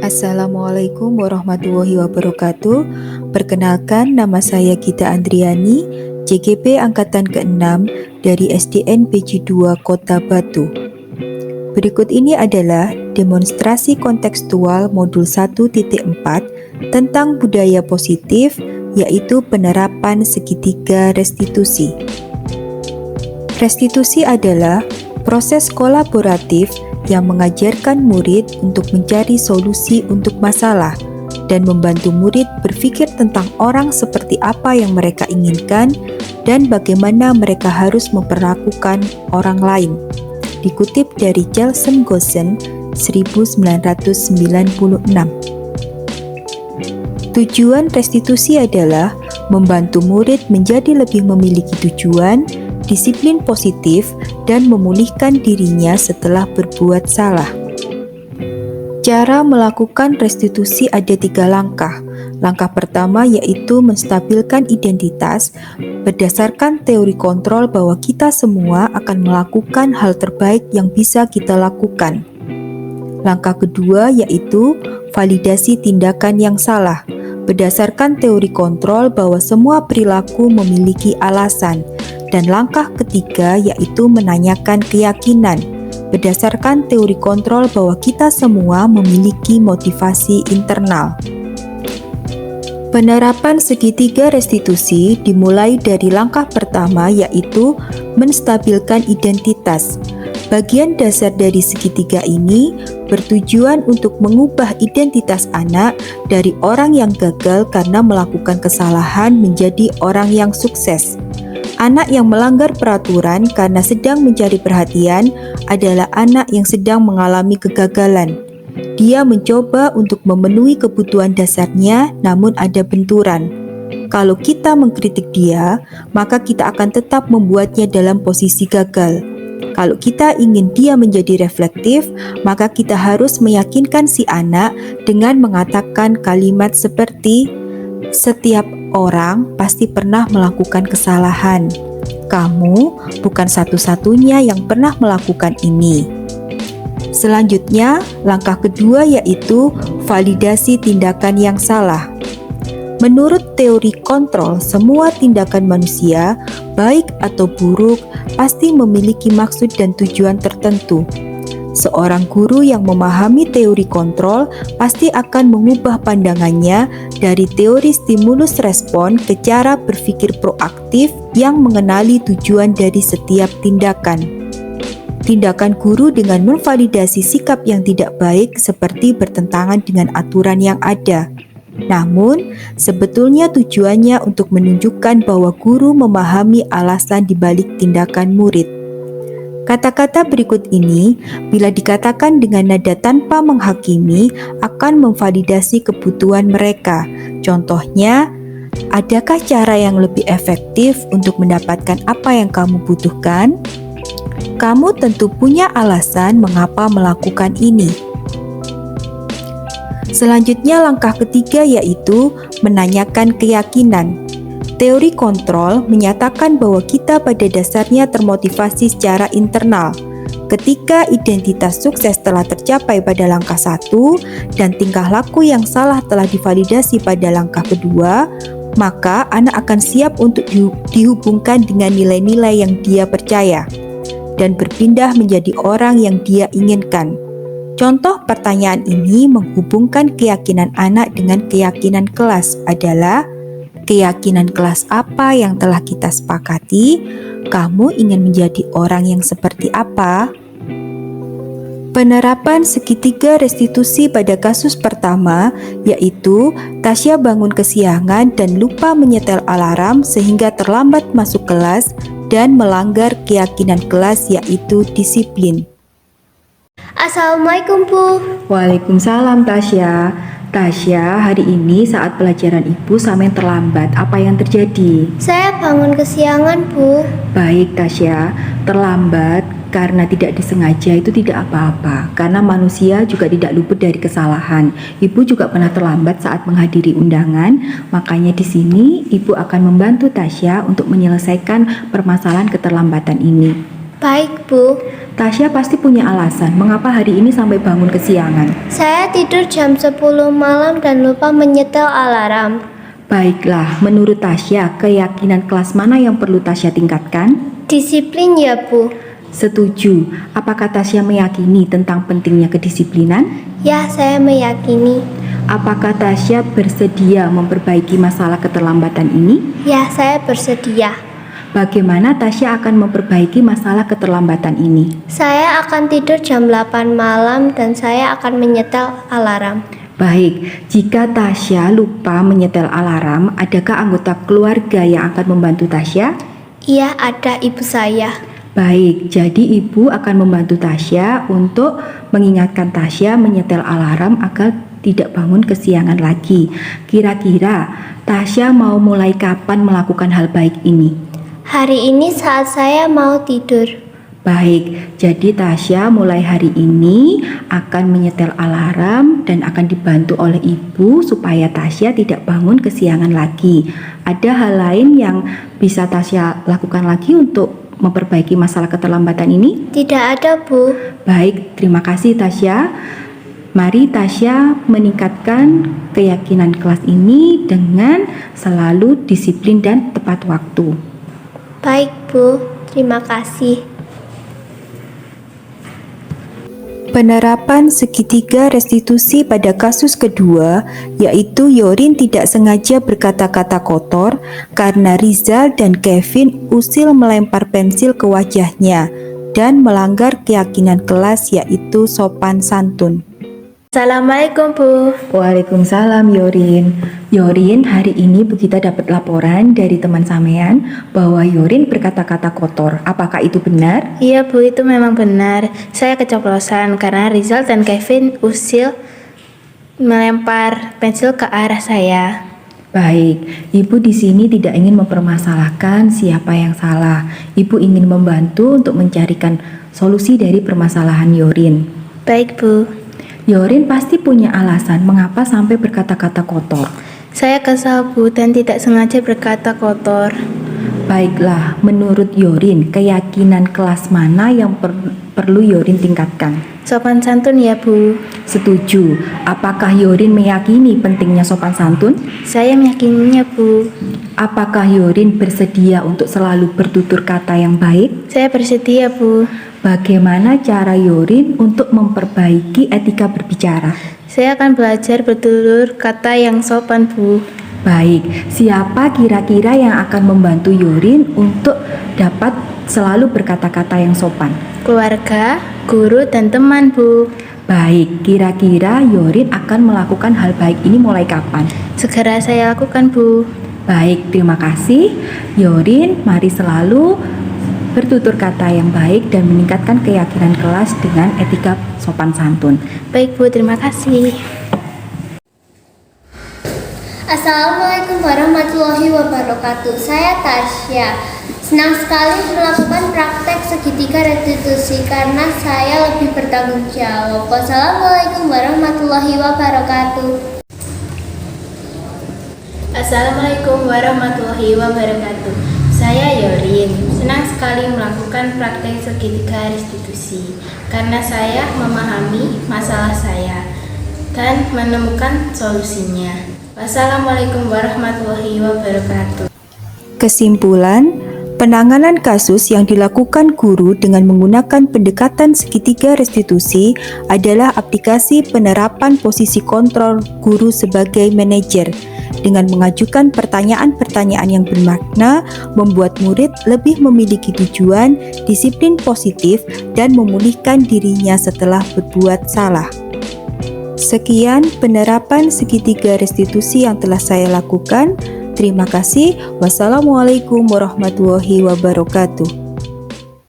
Assalamualaikum warahmatullahi wabarakatuh. Perkenalkan, nama saya Gita Andriani, JGP Angkatan ke-6 dari SDN PJ 2 Kota Batu. Berikut ini adalah demonstrasi kontekstual modul 1.4 tentang budaya positif, yaitu penerapan segitiga restitusi. Restitusi adalah proses kolaboratif yang mengajarkan murid untuk mencari solusi untuk masalah dan membantu murid berpikir tentang orang seperti apa yang mereka inginkan dan bagaimana mereka harus memperlakukan orang lain. Dikutip dari Jelson Gossen 1996. Tujuan restitusi adalah membantu murid menjadi lebih memiliki tujuan, disiplin positif, dan memulihkan dirinya setelah berbuat salah. Cara melakukan restitusi ada 3 langkah. Langkah pertama yaitu menstabilkan identitas berdasarkan teori kontrol bahwa kita semua akan melakukan hal terbaik yang bisa kita lakukan. Langkah kedua yaitu validasi tindakan yang salah berdasarkan teori kontrol bahwa semua perilaku memiliki alasan. Dan langkah ketiga yaitu menanyakan keyakinan berdasarkan teori kontrol bahwa kita semua memiliki motivasi internal. Penerapan segitiga restitusi dimulai dari langkah pertama yaitu menstabilkan identitas. Bagian dasar dari segitiga ini bertujuan untuk mengubah identitas anak dari orang yang gagal karena melakukan kesalahan menjadi orang yang sukses. Anak yang melanggar peraturan karena sedang mencari perhatian adalah anak yang sedang mengalami kegagalan. Dia mencoba untuk memenuhi kebutuhan dasarnya, namun ada benturan. Kalau kita mengkritik dia, maka kita akan tetap membuatnya dalam posisi gagal. Kalau kita ingin dia menjadi reflektif, maka kita harus meyakinkan si anak dengan mengatakan kalimat seperti, "Setiap orang pasti pernah melakukan kesalahan. Kamu bukan satu-satunya yang pernah melakukan ini." Selanjutnya, langkah kedua yaitu validasi tindakan yang salah. Menurut teori kontrol, semua tindakan manusia, baik atau buruk, pasti memiliki maksud dan tujuan tertentu. Seorang guru yang memahami teori kontrol pasti akan mengubah pandangannya dari teori stimulus respon ke cara berpikir proaktif yang mengenali tujuan dari setiap tindakan. Tindakan guru dengan memvalidasi sikap yang tidak baik seperti bertentangan dengan aturan yang ada. Namun, sebetulnya tujuannya untuk menunjukkan bahwa guru memahami alasan dibalik tindakan murid. Kata-kata berikut ini, bila dikatakan dengan nada tanpa menghakimi, akan memvalidasi kebutuhan mereka. Contohnya, adakah cara yang lebih efektif untuk mendapatkan apa yang kamu butuhkan? Kamu tentu punya alasan mengapa melakukan ini. Selanjutnya, langkah ketiga yaitu menanyakan keyakinan. Teori kontrol menyatakan bahwa kita pada dasarnya termotivasi secara internal. Ketika identitas sukses telah tercapai pada langkah 1 dan tingkah laku yang salah telah divalidasi pada langkah kedua, maka anak akan siap untuk dihubungkan dengan nilai-nilai yang dia percaya dan berpindah menjadi orang yang dia inginkan. Contoh pertanyaan ini menghubungkan keyakinan anak dengan keyakinan kelas adalah, keyakinan kelas apa yang telah kita sepakati? Kamu ingin menjadi orang yang seperti apa? Penerapan segitiga restitusi pada kasus pertama yaitu Tasya bangun kesiangan dan lupa menyetel alarm sehingga terlambat masuk kelas dan melanggar keyakinan kelas yaitu disiplin. Assalamualaikum, Bu. Waalaikumsalam, Tasya. Tasya, hari ini saat pelajaran ibu sampai terlambat. Apa yang terjadi? Saya bangun kesiangan, Bu. Baik, Tasya. Terlambat karena tidak disengaja itu tidak apa-apa. Karena manusia juga tidak luput dari kesalahan. Ibu juga pernah terlambat saat menghadiri undangan. Makanya di sini ibu akan membantu Tasya untuk menyelesaikan permasalahan keterlambatan ini. Baik, Bu. Tasya pasti punya alasan mengapa hari ini sampai bangun kesiangan. Saya tidur jam 10 malam dan lupa menyetel alarm. Baiklah, menurut Tasya, keyakinan kelas mana yang perlu Tasya tingkatkan? Disiplin ya, Bu. Setuju. Apakah Tasya meyakini tentang pentingnya kedisiplinan? Ya, saya meyakini. Apakah Tasya bersedia memperbaiki masalah keterlambatan ini? Ya, saya bersedia. Bagaimana Tasya akan memperbaiki masalah keterlambatan ini? Saya akan tidur jam 8 malam dan saya akan menyetel alarm. Baik, jika Tasya lupa menyetel alarm, adakah anggota keluarga yang akan membantu Tasya? Iya, ada ibu saya. Baik, jadi ibu akan membantu Tasya untuk mengingatkan Tasya menyetel alarm agar tidak bangun kesiangan lagi. Kira-kira Tasya mau mulai kapan melakukan hal baik ini? Hari ini saat saya mau tidur. Baik, jadi Tasya mulai hari ini akan menyetel alarm dan akan dibantu oleh ibu supaya Tasya tidak bangun kesiangan lagi. Ada hal lain yang bisa Tasya lakukan lagi untuk memperbaiki masalah keterlambatan ini? Tidak ada, Bu. Baik, terima kasih Tasya. Mari Tasya meningkatkan keyakinan kelas ini dengan selalu disiplin dan tepat waktu. Baik, Bu. Terima kasih. Penerapan segitiga restitusi pada kasus kedua, yaitu Yorin tidak sengaja berkata-kata kotor karena Rizal dan Kevin usil melempar pensil ke wajahnya dan melanggar keyakinan kelas yaitu sopan santun. Assalamualaikum, Bu. Waalaikumsalam Yorin. Yorin, hari ini Bu Gita dapat laporan dari teman sampean bahwa Yorin berkata-kata kotor. Apakah itu benar? Iya, Bu, itu memang benar. Saya keceplosan karena Rizal dan Kevin usil melempar pensil ke arah saya. Baik, Ibu di sini tidak ingin mempermasalahkan siapa yang salah. Ibu ingin membantu untuk mencarikan solusi dari permasalahan Yorin. Baik, Bu. Yorin pasti punya alasan mengapa sampai berkata-kata kotor. Saya kesal, Bu, dan tidak sengaja berkata kotor. Baiklah, menurut Yorin, keyakinan kelas mana yang perlu Yorin tingkatkan? Sopan santun ya, Bu. Setuju. Apakah Yorin meyakini pentingnya sopan santun? Saya meyakininya, Bu. Apakah Yorin bersedia untuk selalu bertutur kata yang baik? Saya bersedia, Bu. Bagaimana cara Yorin untuk memperbaiki etika berbicara? Saya akan belajar bertutur kata yang sopan, Bu. Baik, siapa kira-kira yang akan membantu Yorin untuk dapat selalu berkata-kata yang sopan? Keluarga, guru, dan teman, Bu. Baik, kira-kira Yorin akan melakukan hal baik ini mulai kapan? Segera saya lakukan, Bu. Baik, terima kasih. Yorin, mari selalu bertutur kata yang baik dan meningkatkan keyakinan kelas dengan etika sopan santun. Baik, Bu, terima kasih. Assalamualaikum warahmatullahi wabarakatuh. Saya Tasya. Senang sekali melakukan praktek segitiga restitusi karena saya lebih bertanggung jawab. Wassalamualaikum warahmatullahi wabarakatuh. Assalamualaikum warahmatullahi wabarakatuh. Saya Yorin. Senang sekali melakukan praktek segitiga restitusi karena saya memahami masalah saya dan menemukan solusinya. Wassalamualaikum warahmatullahi wabarakatuh. Kesimpulan, penanganan kasus yang dilakukan guru dengan menggunakan pendekatan segitiga restitusi adalah aplikasi penerapan posisi kontrol guru sebagai manajer dengan mengajukan pertanyaan-pertanyaan yang bermakna, membuat murid lebih memiliki tujuan, disiplin positif, dan memulihkan dirinya setelah berbuat salah. Sekian penerapan segitiga restitusi yang telah saya lakukan. Terima kasih. Wassalamualaikum warahmatullahi wabarakatuh.